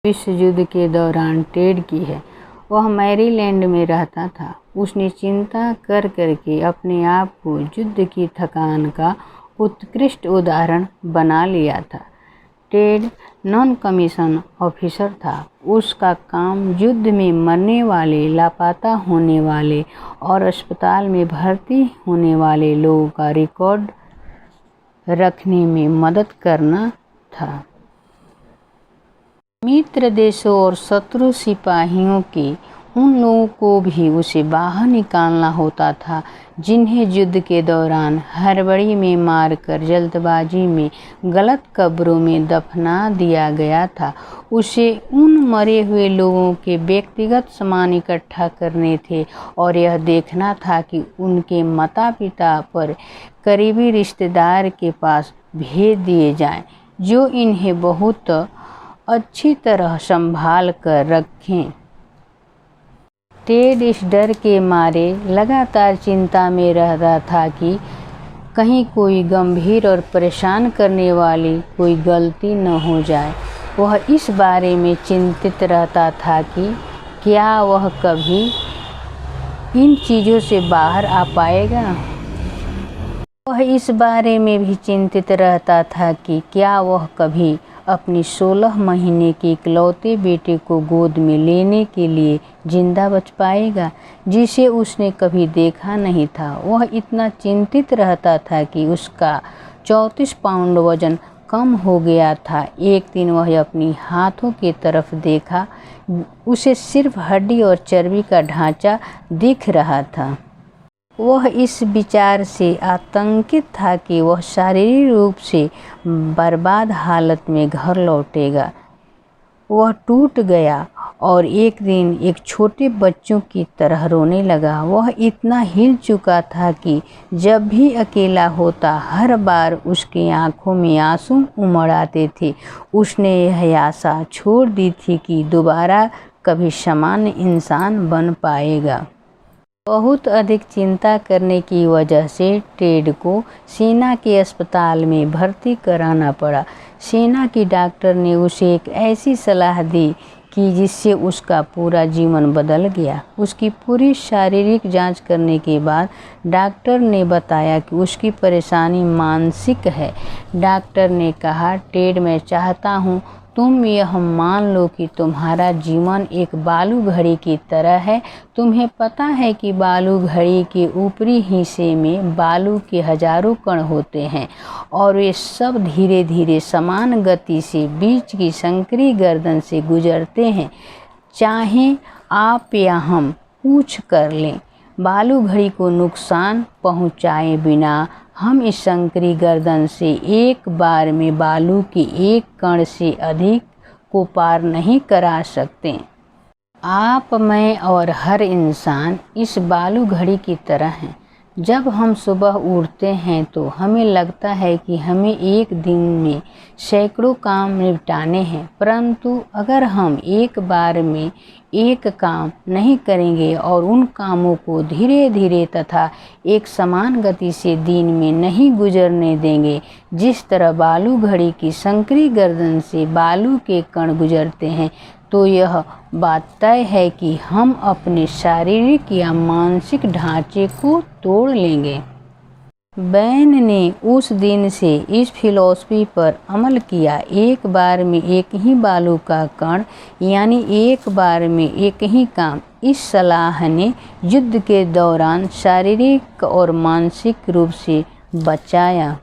विश्व युद्ध के दौरान टेड की है। वह मैरीलैंड में रहता था। उसने चिंता कर करके अपने आप को युद्ध की थकान का उत्कृष्ट उदाहरण बना लिया था। टेड नॉन कमीशन ऑफिसर था। उसका काम युद्ध में मरने वाले, लापता होने वाले और अस्पताल में भर्ती होने वाले लोगों का रिकॉर्ड रखने में मदद करना था। मित्र देशों और शत्रु सिपाहियों के उन लोगों को भी उसे बाहर निकालना होता था जिन्हें युद्ध के दौरान हड़बड़ी में मारकर जल्दबाजी में गलत कब्रों में दफना दिया गया था। उसे उन मरे हुए लोगों के व्यक्तिगत सामान इकट्ठा करने थे और यह देखना था कि उनके माता पिता पर करीबी रिश्तेदार के पास भेज दिए जाएं, जो इन्हें बहुत अच्छी तरह संभाल कर रखें। टेड इस डर के मारे लगातार चिंता में रहता था कि कहीं कोई गंभीर और परेशान करने वाली कोई गलती न हो जाए। वह इस बारे में चिंतित रहता था कि क्या वह कभी इन चीज़ों से बाहर आ पाएगा। वह इस बारे में भी चिंतित रहता था कि क्या वह कभी अपनी 16 महीने के इकलौते बेटे को गोद में लेने के लिए जिंदा बच पाएगा, जिसे उसने कभी देखा नहीं था। वह इतना चिंतित रहता था कि उसका 34 पाउंड वजन कम हो गया था। एक दिन वह अपनी हाथों की तरफ देखा। उसे सिर्फ हड्डी और चर्बी का ढांचा दिख रहा था। वह इस विचार से आतंकित था कि वह शारीरिक रूप से बर्बाद हालत में घर लौटेगा। वह टूट गया और एक दिन एक छोटे बच्चों की तरह रोने लगा। वह इतना हिल चुका था कि जब भी अकेला होता, हर बार उसकी आंखों में आंसू उमड़ आते थे। उसने यह आशा छोड़ दी थी कि दोबारा कभी सामान्य इंसान बन पाएगा। बहुत अधिक चिंता करने की वजह से टेड को सेना के अस्पताल में भर्ती कराना पड़ा। सेना की डॉक्टर ने उसे एक ऐसी सलाह दी कि जिससे उसका पूरा जीवन बदल गया। उसकी पूरी शारीरिक जांच करने के बाद डॉक्टर ने बताया कि उसकी परेशानी मानसिक है। डॉक्टर ने कहा, टेड, मैं चाहता हूँ तुम यह मान लो कि तुम्हारा जीवन एक बालू घड़ी की तरह है। तुम्हें पता है कि बालू घड़ी के ऊपरी हिस्से में बालू के हजारों कण होते हैं और वे सब धीरे धीरे समान गति से बीच की संकरी गर्दन से गुजरते हैं। चाहे आप या हम पूछ कर लें, बालू घड़ी को नुकसान पहुंचाए बिना हम इस संकरी गर्दन से एक बार में बालू के एक कण से अधिक को पार नहीं करा सकते। आप, मैं और हर इंसान इस बालू घड़ी की तरह हैं। जब हम सुबह उठते हैं तो हमें लगता है कि हमें एक दिन में सैकड़ों काम निपटाने हैं, परंतु अगर हम एक बार में एक काम नहीं करेंगे और उन कामों को धीरे धीरे तथा एक समान गति से दिन में नहीं गुजरने देंगे, जिस तरह बालू घड़ी की संकरी गर्दन से बालू के कण गुजरते हैं, तो यह बात तय है कि हम अपने शारीरिक या मानसिक ढांचे को तोड़ लेंगे। बैन ने उस दिन से इस फिलॉसफी पर अमल किया। एक बार में एक ही बालू का कण, यानी एक बार में एक ही काम। इस सलाह ने युद्ध के दौरान शारीरिक और मानसिक रूप से बचाया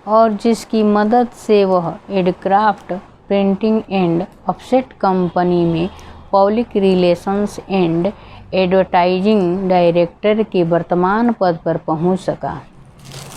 और जिसकी मदद से वह aircraft printing and offset company में public relations and advertising director के वर्तमान पद पर पहुंच सका।